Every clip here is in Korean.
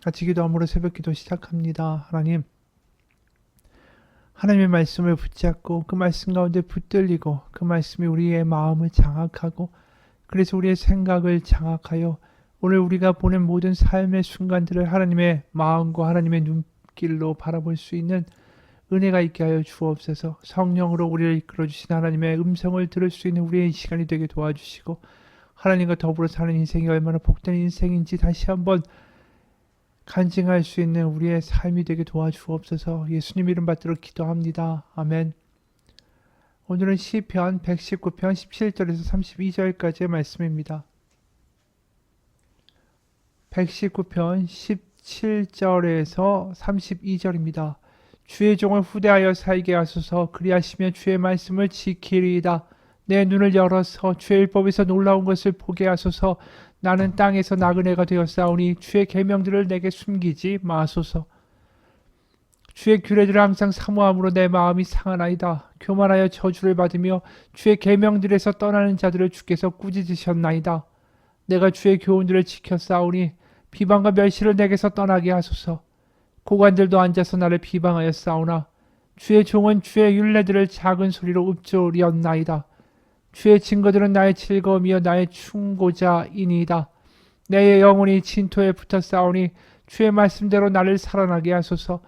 같이 기도함으로 새벽 기도 시작합니다. 하나님의 말씀을 붙잡고 그 말씀 가운데 붙들리고 그 말씀이 우리의 마음을 장악하고 그래서 우리의 생각을 장악하여 오늘 우리가 보낸 모든 삶의 순간들을 하나님의 마음과 하나님의 눈길로 바라볼 수 있는 은혜가 있게 하여 주옵소서. 성령으로 우리를 이끌어주신 하나님의 음성을 들을 수 있는 우리의 시간이 되게 도와주시고 하나님과 더불어 사는 인생이 얼마나 복된 인생인지 다시 한번 간증할 수 있는 우리의 삶이 되게 도와주옵소서. 예수님 이름 받들어 기도합니다. 아멘. 오늘은 시편 119편 17절에서 32절까지의 말씀입니다. 119편 17절에서 32절입니다. 주의 종을 후대하여 살게 하소서. 그리하시면 주의 말씀을 지키리이다. 내 눈을 열어서 주의 율법에서 놀라운 것을 보게 하소서. 나는 땅에서 나그네가 되었사오니 주의 계명들을 내게 숨기지 마소서. 주의 규례들을 항상 사모함으로 내 마음이 상하나이다. 교만하여 저주를 받으며 주의 계명들에서 떠나는 자들을 주께서 꾸짖으셨나이다. 내가 주의 교훈들을 지켰사오니 비방과 멸시를 내게서 떠나게 하소서. 고관들도 앉아서 나를 비방하였사오나 주의 종은 주의 율례들을 작은 소리로 읊조리었나이다. 주의 증거들은 나의 즐거움이여 나의 충고자이니이다. 내 영혼이 진토에 붙었사오니 주의 말씀대로 나를 살아나게 하소서.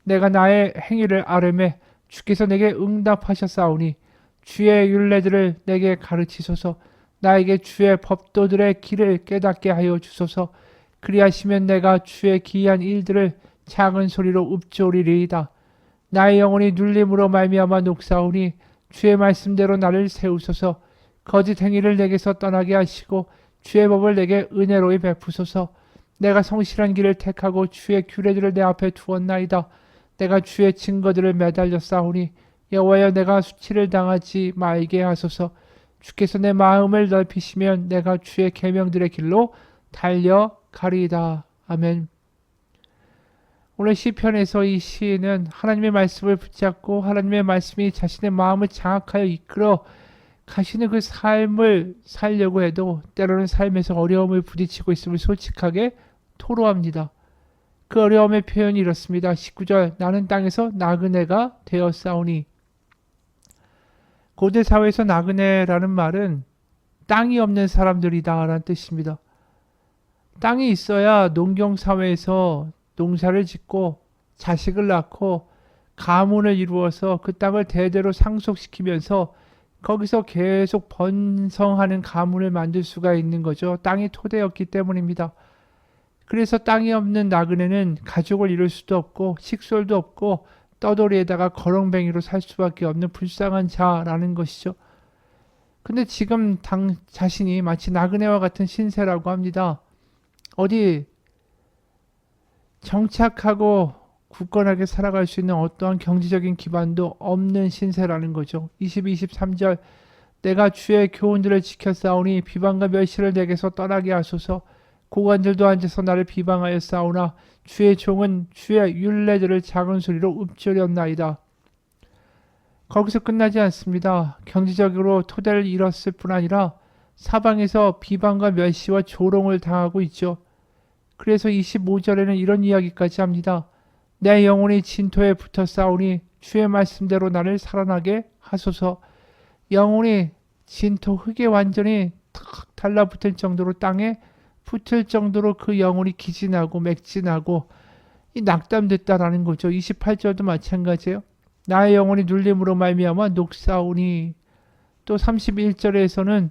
내가 나의 행위를 아뢰매 주께서 내게 응답하셨사오니 주의 율례들을 내게 가르치소서. 나에게 주의 법도들의 길을 깨닫게 하여 주소서. 그리하시면 내가 주의 기이한 일들을 작은 소리로 읊조리리이다. 나의 영혼이 눌림으로 말미암아 녹사오니 주의 말씀대로 나를 세우소서. 거짓 행위를 내게서 떠나게 하시고 주의 법을 내게 은혜로이 베푸소서. 내가 성실한 길을 택하고 주의 규례들을 내 앞에 두었나이다. 내가 주의 증거들을 매달려 싸우니 여호와여 내가 수치를 당하지 말게 하소서. 주께서 내 마음을 넓히시면 내가 주의 계명들의 길로 달려가리이다. 아멘. 오늘 시편에서 이 시인은 하나님의 말씀을 붙잡고 하나님의 말씀이 자신의 마음을 장악하여 이끌어 가시는 그 삶을 살려고 해도 때로는 삶에서 어려움을 부딪히고 있음을 솔직하게 토로합니다. 그 어려움의 표현이 이렇습니다. 19절 나는 땅에서 나그네가 되었사오니. 고대 사회에서 나그네라는 말은 땅이 없는 사람들이다 라는 뜻입니다. 땅이 있어야 농경사회에서 농사를 짓고 자식을 낳고 가문을 이루어서 그 땅을 대대로 상속시키면서 거기서 계속 번성하는 가문을 만들 수가 있는 거죠. 땅이 토대였기 때문입니다. 그래서 땅이 없는 나그네는 가족을 이룰 수도 없고 식솔도 없고 떠돌이에다가 거렁뱅이로 살 수밖에 없는 불쌍한 자라는 것이죠. 근데 지금 자신이 마치 나그네와 같은 신세라고 합니다. 어디 정착하고 굳건하게 살아갈 수 있는 어떠한 경제적인 기반도 없는 신세라는 거죠. 22, 23절 내가 주의 교훈들을 지켰사오니 비방과 멸시를 내게서 떠나게 하소서. 고관들도 앉아서 나를 비방하여 싸우나 주의 종은 주의 율례들을 작은 소리로 읊조렸나이다. 거기서 끝나지 않습니다. 경제적으로 토대를 잃었을 뿐 아니라 사방에서 비방과 멸시와 조롱을 당하고 있죠. 그래서 25절에는 이런 이야기까지 합니다. 내 영혼이 진토에 붙어 싸우니 주의 말씀대로 나를 살아나게 하소서. 영혼이 진토 흙에 완전히 탁 달라붙을 정도로 땅에 붙을 정도로 그 영혼이 기진하고 맥진하고 낙담됐다라는 거죠. 28절도 마찬가지예요. 나의 영혼이 눌림으로 말미암아 녹사오니. 또 31절에서는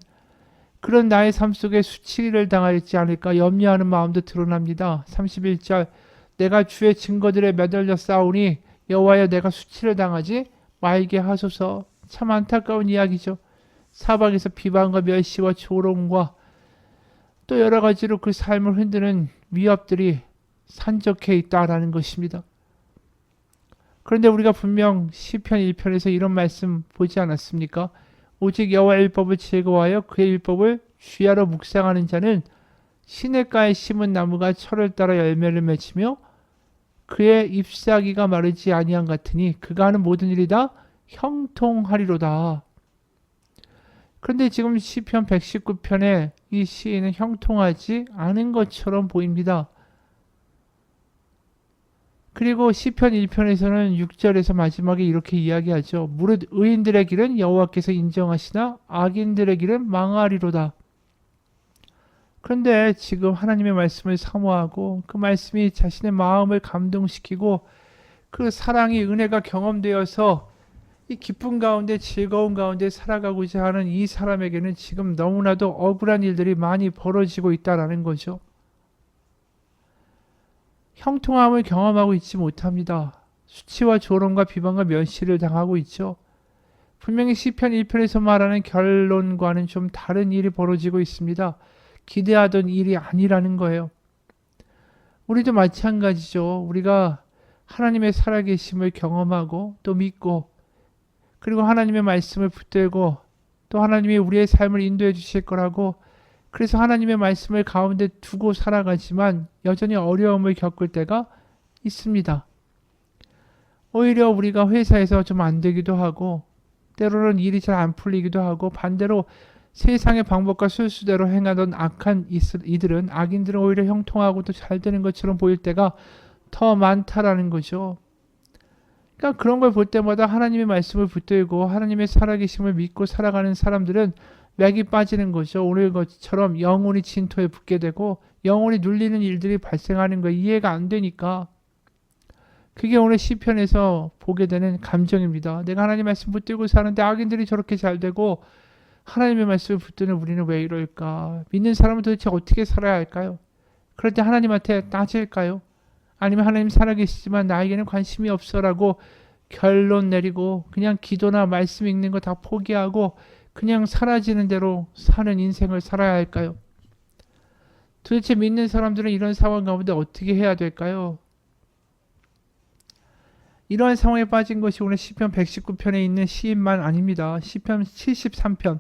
그런 나의 삶 속에 수치를 당하지 않을까 염려하는 마음도 드러납니다. 31절 내가 주의 증거들에 매달려 싸우니 여호와여 내가 수치를 당하지 말게 하소서. 참 안타까운 이야기죠. 사방에서 비방과 멸시와 조롱과 또 여러 가지로 그 삶을 흔드는 위협들이 산적해 있다라는 것입니다. 그런데 우리가 분명 시편 1편에서 이런 말씀 보지 않았습니까? 오직 여호와의 율법을 즐거워하여 그의 율법을 주야로 묵상하는 자는 시냇가에 심은 나무가 철을 따라 열매를 맺으며 그의 잎사귀가 마르지 아니한 같으니 그가 하는 모든 일이 다 형통하리로다. 그런데 지금 시편 119편에 이 시인은 형통하지 않은 것처럼 보입니다. 그리고 시편 1편에서는 6절에서 마지막에 이렇게 이야기하죠. 무릇 의인들의 길은 여호와께서 인정하시나 악인들의 길은 망하리로다. 그런데 지금 하나님의 말씀을 사모하고 그 말씀이 자신의 마음을 감동시키고 그 사랑이 은혜가 경험되어서 이 기쁨 가운데 즐거움 가운데 살아가고자 하는 이 사람에게는 지금 너무나도 억울한 일들이 많이 벌어지고 있다라는 거죠. 형통함을 경험하고 있지 못합니다. 수치와 조롱과 비방과 멸시를 당하고 있죠. 분명히 시편 1편에서 말하는 결론과는 좀 다른 일이 벌어지고 있습니다. 기대하던 일이 아니라는 거예요. 우리도 마찬가지죠. 우리가 하나님의 살아계심을 경험하고 또 믿고 그리고 하나님의 말씀을 붙들고 또 하나님이 우리의 삶을 인도해 주실 거라고 그래서 하나님의 말씀을 가운데 두고 살아가지만 여전히 어려움을 겪을 때가 있습니다. 오히려 우리가 회사에서 좀 안 되기도 하고 때로는 일이 잘 안 풀리기도 하고 반대로 세상의 방법과 술수대로 행하던 악한 이들은 악인들은 오히려 형통하고 또 잘 되는 것처럼 보일 때가 더 많다라는 거죠. 그러니까 그런 걸 볼 때마다 하나님의 말씀을 붙들고 하나님의 살아계심을 믿고 살아가는 사람들은 맥이 빠지는 거죠. 오늘 것처럼 영혼이 진토에 붙게 되고 영혼이 눌리는 일들이 발생하는 거 이해가 안 되니까 그게 오늘 시편에서 보게 되는 감정입니다. 내가 하나님 말씀 붙들고 사는데 악인들이 저렇게 잘 되고 하나님의 말씀을 붙드는 우리는 왜 이럴까? 믿는 사람은 도대체 어떻게 살아야 할까요? 그럴 때 하나님한테 따질까요? 아니면 하나님 살아계시지만 나에게는 관심이 없어라고 결론 내리고 그냥 기도나 말씀 읽는 거 다 포기하고 그냥 사라지는 대로 사는 인생을 살아야 할까요? 도대체 믿는 사람들은 이런 상황 가운데 어떻게 해야 될까요? 이러한 상황에 빠진 것이 오늘 시편 119편에 있는 시인만 아닙니다. 시편 73편.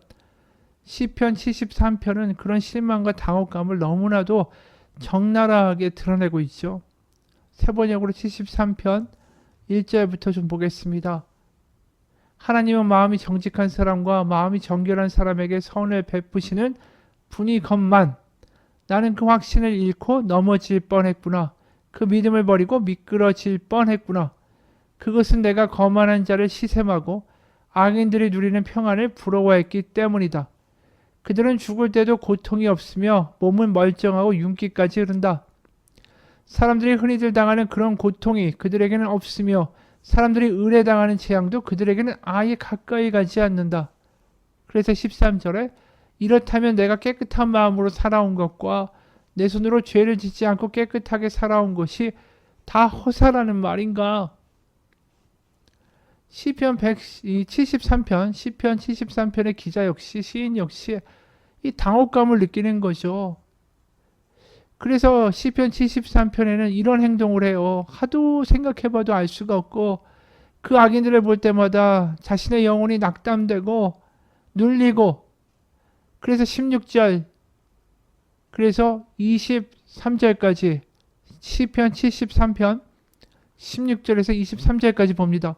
시편 73편은 그런 실망과 당혹감을 너무나도 적나라하게 드러내고 있죠. 세번역으로 73편 1절부터 좀 보겠습니다. 하나님은 마음이 정직한 사람과 마음이 정결한 사람에게 선을 베푸시는 분이건만 나는 그 확신을 잃고 넘어질 뻔했구나. 그 믿음을 버리고 미끄러질 뻔했구나. 그것은 내가 거만한 자를 시샘하고 악인들이 누리는 평안을 부러워했기 때문이다. 그들은 죽을 때도 고통이 없으며 몸은 멀쩡하고 윤기까지 흐른다. 사람들이 흔히들 당하는 그런 고통이 그들에게는 없으며 사람들이 의뢰당하는 재앙도 그들에게는 아예 가까이 가지 않는다. 그래서 13절에 이렇다면 내가 깨끗한 마음으로 살아온 것과 내 손으로 죄를 짓지 않고 깨끗하게 살아온 것이 다 허사라는 말인가? 시편 73편, 시편 73편의 기자 역시 시인 역시 이 당혹감을 느끼는 거죠. 그래서 시편 73편에는 이런 행동을 해요. 하도 생각해봐도 알 수가 없고 그 악인들을 볼 때마다 자신의 영혼이 낙담되고 눌리고 그래서 16절 그래서 23절까지 시편 73편 16절에서 23절까지 봅니다.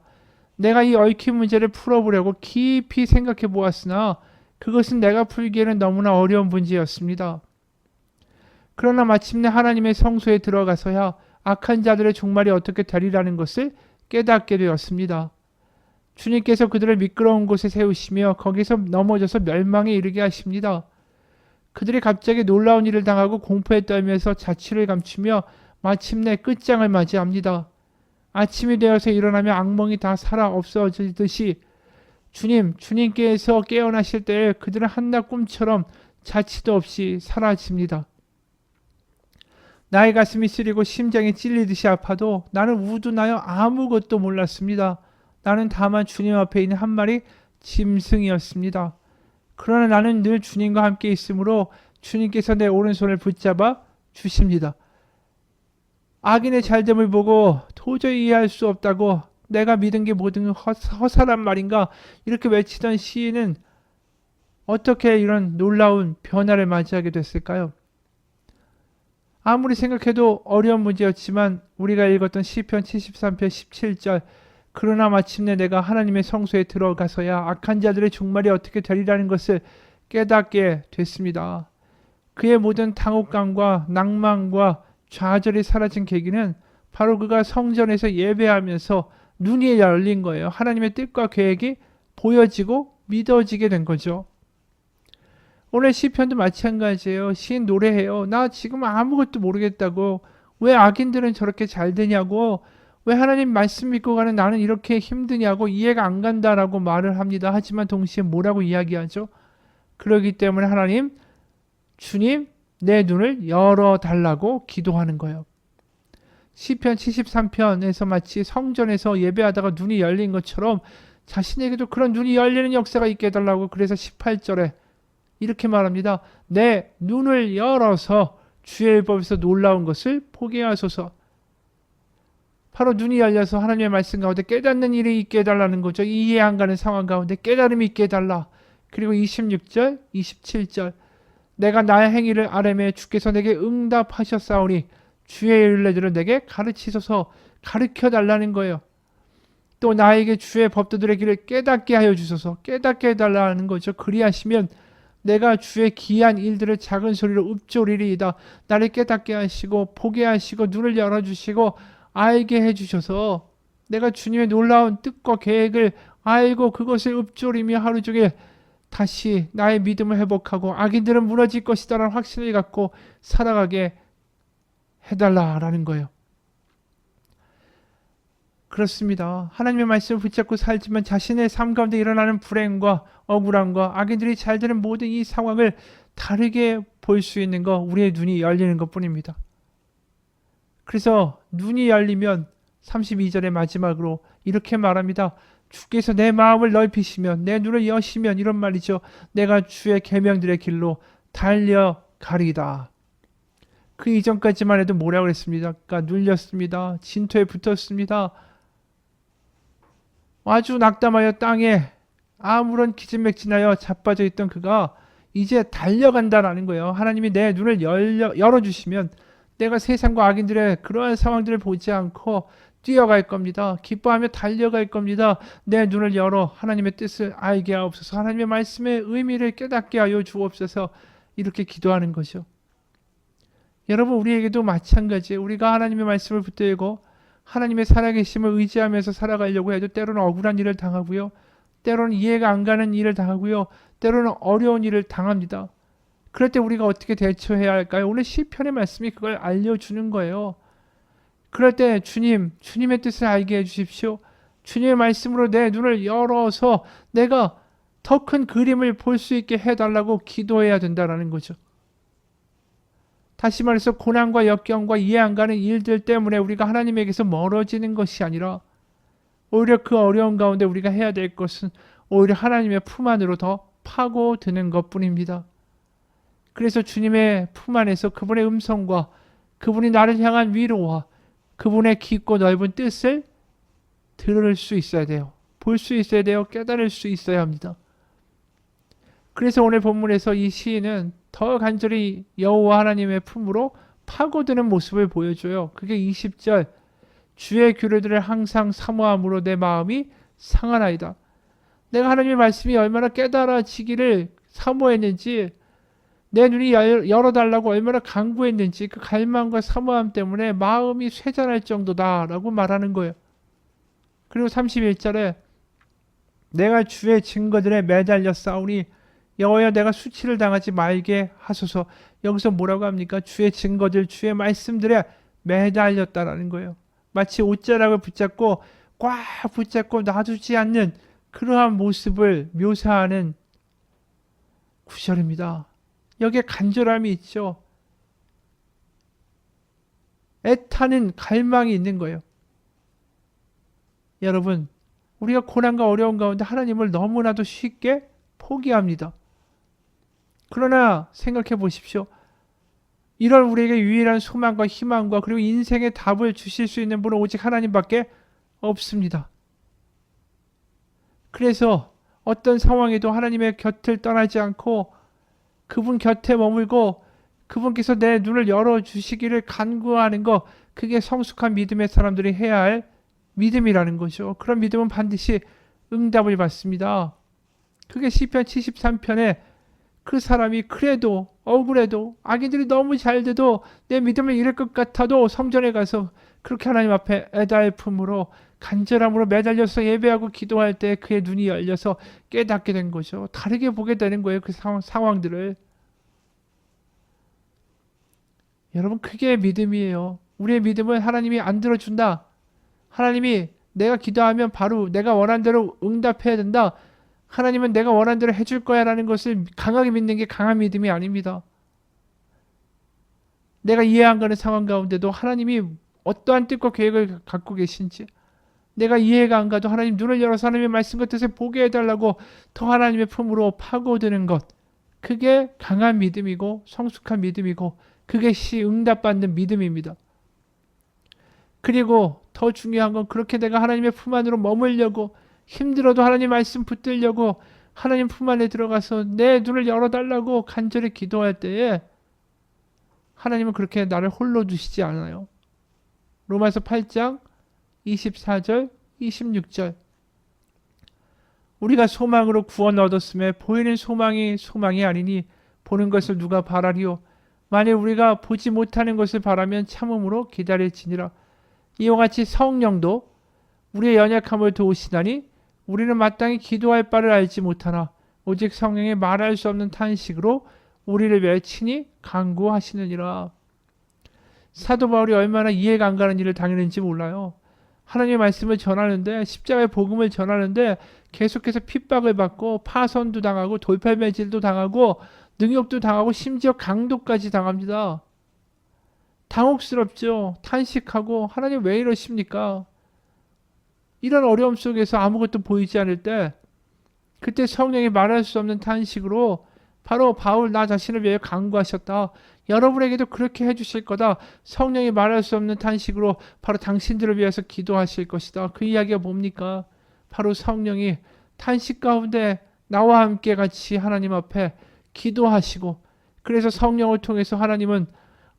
내가 이 얽힌 문제를 풀어보려고 깊이 생각해 보았으나 그것은 내가 풀기에는 너무나 어려운 문제였습니다. 그러나 마침내 하나님의 성소에 들어가서야 악한 자들의 종말이 어떻게 되리라는 것을 깨닫게 되었습니다. 주님께서 그들을 미끄러운 곳에 세우시며 거기서 넘어져서 멸망에 이르게 하십니다. 그들이 갑자기 놀라운 일을 당하고 공포에 떨면서 자취를 감추며 마침내 끝장을 맞이합니다. 아침이 되어서 일어나면 악몽이 다 살아 없어지듯이 주님께서 깨어나실 때에 그들은 한낱 꿈처럼 자취도 없이 사라집니다. 나의 가슴이 쓰리고 심장이 찔리듯이 아파도 나는 우둔하여 아무것도 몰랐습니다. 나는 다만 주님 앞에 있는 한 마리 짐승이었습니다. 그러나 나는 늘 주님과 함께 있으므로 주님께서 내 오른손을 붙잡아 주십니다. 악인의 잘됨을 보고 도저히 이해할 수 없다고 내가 믿은 게 모든 허사란 말인가 이렇게 외치던 시인은 어떻게 이런 놀라운 변화를 맞이하게 됐을까요? 아무리 생각해도 어려운 문제였지만 우리가 읽었던 시편 73편 17절 그러나 마침내 내가 하나님의 성소에 들어가서야 악한 자들의 종말이 어떻게 되리라는 것을 깨닫게 됐습니다. 그의 모든 당혹감과 낭만과 좌절이 사라진 계기는 바로 그가 성전에서 예배하면서 눈이 열린 거예요. 하나님의 뜻과 계획이 보여지고 믿어지게 된 거죠. 오늘 시편도 마찬가지예요. 시인 노래해요. 나 지금 아무것도 모르겠다고. 왜 악인들은 저렇게 잘 되냐고. 왜 하나님 말씀 믿고 가는 나는 이렇게 힘드냐고, 이해가 안 간다라고 말을 합니다. 하지만 동시에 뭐라고 이야기하죠? 그러기 때문에 하나님, 주님, 내 눈을 열어달라고 기도하는 거예요. 시편 73편에서 마치 성전에서 예배하다가 눈이 열린 것처럼 자신에게도 그런 눈이 열리는 역사가 있게 해달라고. 그래서 18절에 이렇게 말합니다. 내 눈을 열어서 주의 율법에서 놀라운 것을 보게 하소서. 바로 눈이 열려서 하나님의 말씀 가운데 깨닫는 일이 있게 해달라는 거죠. 이해 안 가는 상황 가운데 깨달음이 있게 해달라. 그리고 26절, 27절 내가 나의 행위를 아뢰매 주께서 내게 응답하셨사오니 주의 율례들을 내게 가르치소서. 가르쳐달라는 거예요. 또 나에게 주의 법도들의 길을 깨닫게 하여 주소서. 깨닫게 해달라는 거죠. 그리하시면 내가 주의 기이한 일들을 작은 소리로 읊조리리이다. 나를 깨닫게 하시고 보게 하시고 눈을 열어주시고 알게 해주셔서 내가 주님의 놀라운 뜻과 계획을 알고 그것을 읊조리며 하루 종일 다시 나의 믿음을 회복하고 악인들은 무너질 것이다라는 확신을 갖고 살아가게 해달라라는 거예요. 그렇습니다. 하나님의 말씀을 붙잡고 살지만 자신의 삶 가운데 일어나는 불행과 억울함과 악인들이 잘 되는 모든 이 상황을 다르게 볼 수 있는 거, 우리의 눈이 열리는 것 뿐입니다. 그래서 눈이 열리면 32절의 마지막으로 이렇게 말합니다. 주께서 내 마음을 넓히시면 내 눈을 여시면, 이런 말이죠. 내가 주의 계명들의 길로 달려가리이다. 그 이전까지만 해도 뭐라고 그랬습니까? 눌렸습니다. 진토에 붙었습니다. 아주 낙담하여 땅에 아무런 기진맥진하여 자빠져 있던 그가 이제 달려간다라는 거예요. 하나님이 내 눈을 열어주시면 내가 세상과 악인들의 그러한 상황들을 보지 않고 뛰어갈 겁니다. 기뻐하며 달려갈 겁니다. 내 눈을 열어 하나님의 뜻을 알게 하옵소서. 하나님의 말씀의 의미를 깨닫게 하여 주옵소서. 이렇게 기도하는 거죠. 여러분, 우리에게도 마찬가지예요. 우리가 하나님의 말씀을 붙들고 하나님의 살아계심을 의지하면서 살아가려고 해도 때로는 억울한 일을 당하고요. 때로는 이해가 안 가는 일을 당하고요. 때로는 어려운 일을 당합니다. 그럴 때 우리가 어떻게 대처해야 할까요? 오늘 시편의 말씀이 그걸 알려주는 거예요. 그럴 때 주님의 뜻을 알게 해주십시오. 주님의 말씀으로 내 눈을 열어서 내가 더 큰 그림을 볼 수 있게 해달라고 기도해야 된다는 거죠. 다시 말해서 고난과 역경과 이해 안 가는 일들 때문에 우리가 하나님에게서 멀어지는 것이 아니라 오히려 그 어려운 가운데 우리가 해야 될 것은 오히려 하나님의 품 안으로 더 파고드는 것뿐입니다. 그래서 주님의 품 안에서 그분의 음성과 그분이 나를 향한 위로와 그분의 깊고 넓은 뜻을 들을 수 있어야 돼요. 볼 수 있어야 돼요. 깨달을 수 있어야 합니다. 그래서 오늘 본문에서 이 시인은 더 간절히 여호와 하나님의 품으로 파고드는 모습을 보여줘요. 그게 20절 주의 규례들을 항상 사모함으로 내 마음이 상하나이다. 내가 하나님의 말씀이 얼마나 깨달아지기를 사모했는지, 내 눈이 열어달라고 얼마나 간구했는지 그 갈망과 사모함 때문에 마음이 쇠잔할 정도다라고 말하는 거예요. 그리고 31절에 내가 주의 증거들에 매달려 싸우니 여호와여 내가 수치를 당하지 말게 하소서. 여기서 뭐라고 합니까? 주의 증거들, 주의 말씀들에 매달렸다라는 거예요. 마치 옷자락을 붙잡고 꽉 붙잡고 놔두지 않는 그러한 모습을 묘사하는 구절입니다. 여기에 간절함이 있죠. 애타는 갈망이 있는 거예요. 여러분, 우리가 고난과 어려운 가운데 하나님을 너무나도 쉽게 포기합니다. 그러나 생각해 보십시오. 이런 우리에게 유일한 소망과 희망과 그리고 인생의 답을 주실 수 있는 분은 오직 하나님밖에 없습니다. 그래서 어떤 상황에도 하나님의 곁을 떠나지 않고 그분 곁에 머물고 그분께서 내 눈을 열어주시기를 간구하는 것, 그게 성숙한 믿음의 사람들이 해야 할 믿음이라는 거죠. 그런 믿음은 반드시 응답을 받습니다. 그게 시편 73편에 그 사람이 그래도 억울해도 악인들이 너무 잘 돼도 내 믿음을 잃을 것 같아도 성전에 가서 그렇게 하나님 앞에 애다의 품으로 간절함으로 매달려서 예배하고 기도할 때 그의 눈이 열려서 깨닫게 된 거죠. 다르게 보게 되는 거예요. 그 상황들을. 여러분, 그게 믿음이에요. 우리의 믿음은 하나님이 안 들어준다. 하나님이 내가 기도하면 바로 내가 원한 대로 응답해야 된다. 하나님은 내가 원한 대로 해줄 거야 라는 것을 강하게 믿는 게 강한 믿음이 아닙니다. 내가 이해 안 가는 상황 가운데도 하나님이 어떠한 뜻과 계획을 갖고 계신지, 내가 이해가 안 가도 하나님 눈을 열어서 하나님의 말씀과 뜻을 보게 해달라고 더 하나님의 품으로 파고드는 것, 그게 강한 믿음이고 성숙한 믿음이고 그것이 응답받는 믿음입니다. 그리고 더 중요한 건 그렇게 내가 하나님의 품 안으로 머물려고 힘들어도 하나님 말씀 붙들려고 하나님 품 안에 들어가서 내 눈을 열어달라고 간절히 기도할 때에 하나님은 그렇게 나를 홀로 두시지 않아요. 로마서 8장 24절 26절 우리가 소망으로 구원 얻었음에 보이는 소망이 아니니 보는 것을 누가 바라리요. 만일 우리가 보지 못하는 것을 바라면 참음으로 기다릴지니라. 이와 같이 성령도 우리의 연약함을 도우시나니 우리는 마땅히 기도할 바를 알지 못하나 오직 성령의 말할 수 없는 탄식으로 우리를 위하여 친히 간구하시느니라. 사도 바울이 얼마나 이해가 안 가는 일을 당했는지 몰라요. 하나님의 말씀을 전하는데, 십자가의 복음을 전하는데 계속해서 핍박을 받고 파선도 당하고 돌팔매질도 당하고 능욕도 당하고 심지어 강도까지 당합니다. 당혹스럽죠. 탄식하고 하나님 왜 이러십니까? 이런 어려움 속에서 아무것도 보이지 않을 때 그때 성령이 말할 수 없는 탄식으로 바로 바울 나 자신을 위해 간구하셨다. 여러분에게도 그렇게 해주실 거다. 성령이 말할 수 없는 탄식으로 바로 당신들을 위해서 기도하실 것이다. 그 이야기가 뭡니까? 바로 성령이 탄식 가운데 나와 함께 같이 하나님 앞에 기도하시고, 그래서 성령을 통해서 하나님은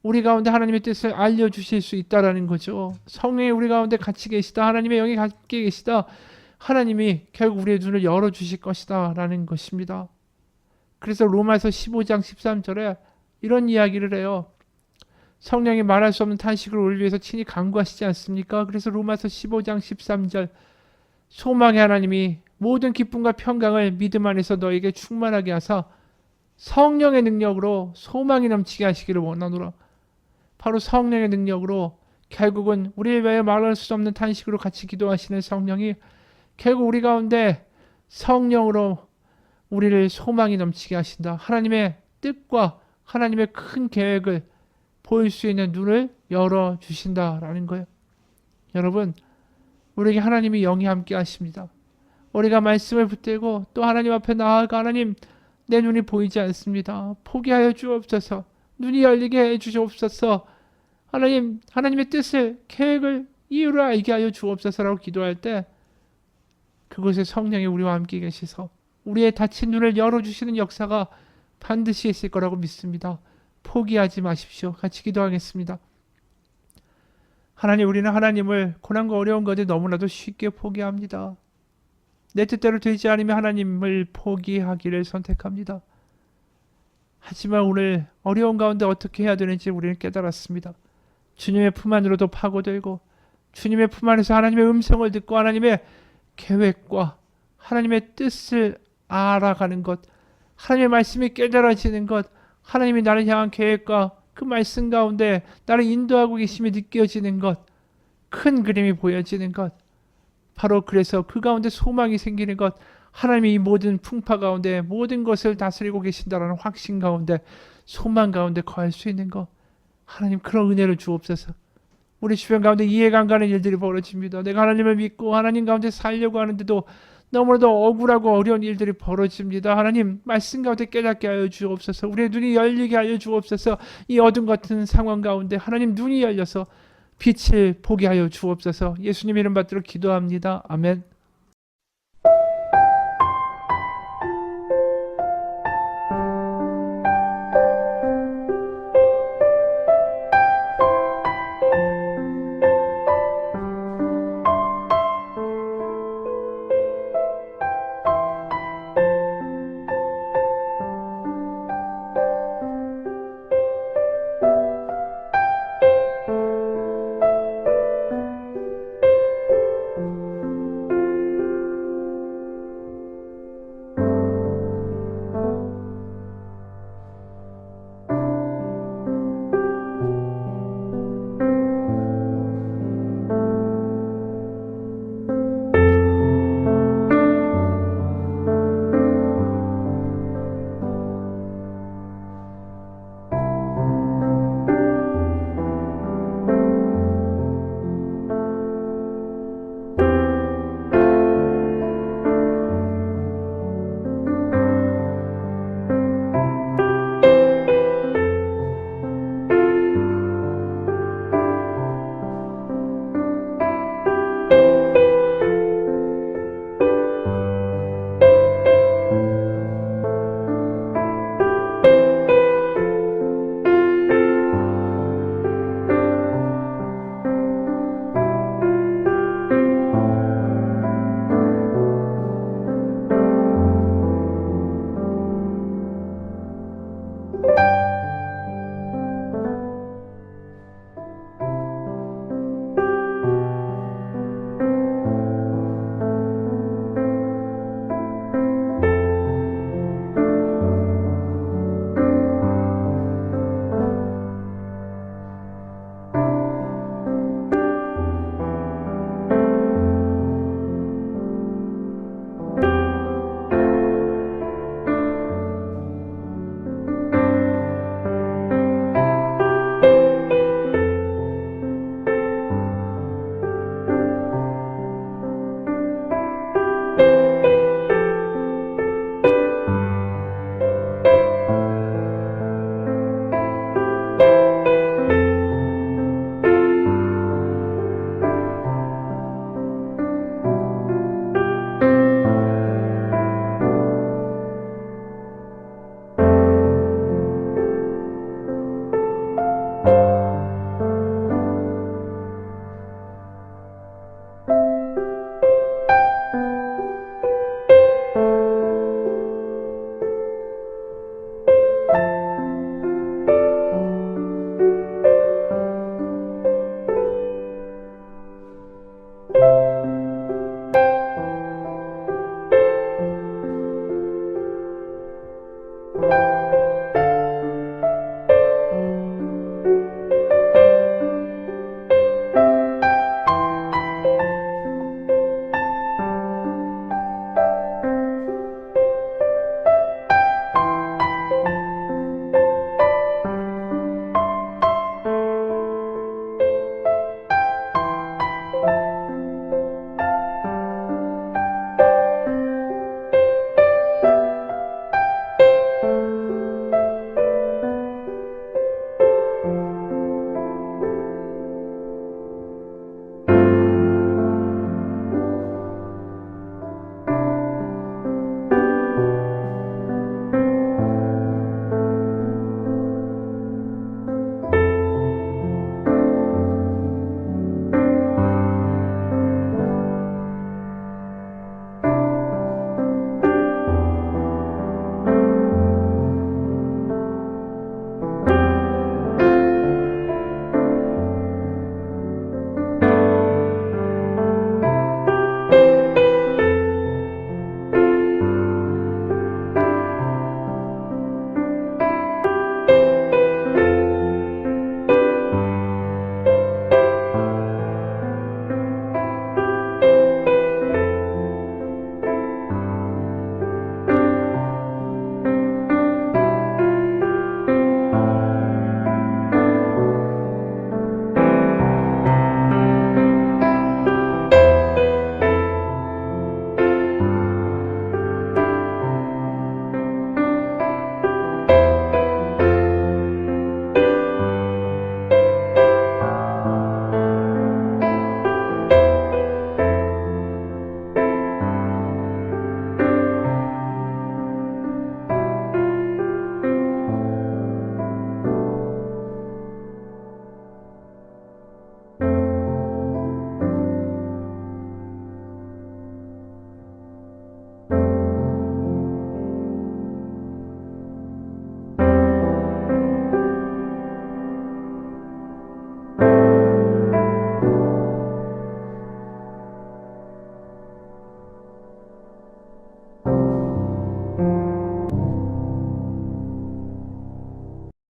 우리 가운데 하나님의 뜻을 알려주실 수 있다라는 거죠. 성령이 우리 가운데 같이 계시다. 하나님의 영이 함께 계시다. 하나님이 결국 우리의 눈을 열어주실 것이다 라는 것입니다. 그래서 로마서 15장 13절에 이런 이야기를 해요. 성령이 말할 수 없는 탄식을 우리 위해서 친히 간구하시지 않습니까? 그래서 로마서 15장 13절 소망의 하나님이 모든 기쁨과 평강을 믿음 안에서 너에게 충만하게 하사 성령의 능력으로 소망이 넘치게 하시기를 원하노라. 바로 성령의 능력으로 결국은 우리를 위하여 말할 수 없는 탄식으로 같이 기도하시는 성령이 결국 우리 가운데 성령으로 우리를 소망이 넘치게 하신다. 하나님의 뜻과 하나님의 큰 계획을 보일 수 있는 눈을 열어주신다라는 거예요. 여러분, 우리에게 하나님이 영이 함께 하십니다. 우리가 말씀을 붙들고 또 하나님 앞에 나아가 하나님 내 눈이 보이지 않습니다. 포기하여 주옵소서. 눈이 열리게 해 주시옵소서. 하나님, 하나님의 뜻을, 계획을, 이유를 알게 하여 주옵소서라고 기도할 때 그곳에 성령이 우리와 함께 계셔서 우리의 닫힌 눈을 열어주시는 역사가 반드시 있을 거라고 믿습니다. 포기하지 마십시오. 같이 기도하겠습니다. 하나님, 우리는 하나님을 고난과 어려운 것에 너무나도 쉽게 포기합니다. 내 뜻대로 되지 않으면 하나님을 포기하기를 선택합니다. 하지만 오늘 어려운 가운데 어떻게 해야 되는지 우리는 깨달았습니다. 주님의 품 안으로도 파고들고 주님의 품 안에서 하나님의 음성을 듣고 하나님의 계획과 하나님의 뜻을 알아가는 것, 하나님의 말씀이 깨달아지는 것, 하나님이 나를 향한 계획과 그 말씀 가운데 나를 인도하고 계심이 느껴지는 것, 큰 그림이 보여지는 것, 바로 그래서 그 가운데 소망이 생기는 것, 하나님이 이 모든 풍파 가운데 모든 것을 다스리고 계신다라는 확신 가운데 소망 가운데 거할 수 있는 것, 하나님 그런 은혜를 주옵소서. 우리 주변 가운데 이해가 안 가는 일들이 벌어집니다. 내가 하나님을 믿고 하나님 가운데 살려고 하는데도 너무나도 억울하고 어려운 일들이 벌어집니다. 하나님 말씀 가운데 깨닫게 하여 주옵소서. 우리의 눈이 열리게 하여 주옵소서. 이 어둠 같은 상황 가운데 하나님 눈이 열려서 빛을 보게 하여 주옵소서. 예수님 이름 받들어 기도합니다. 아멘.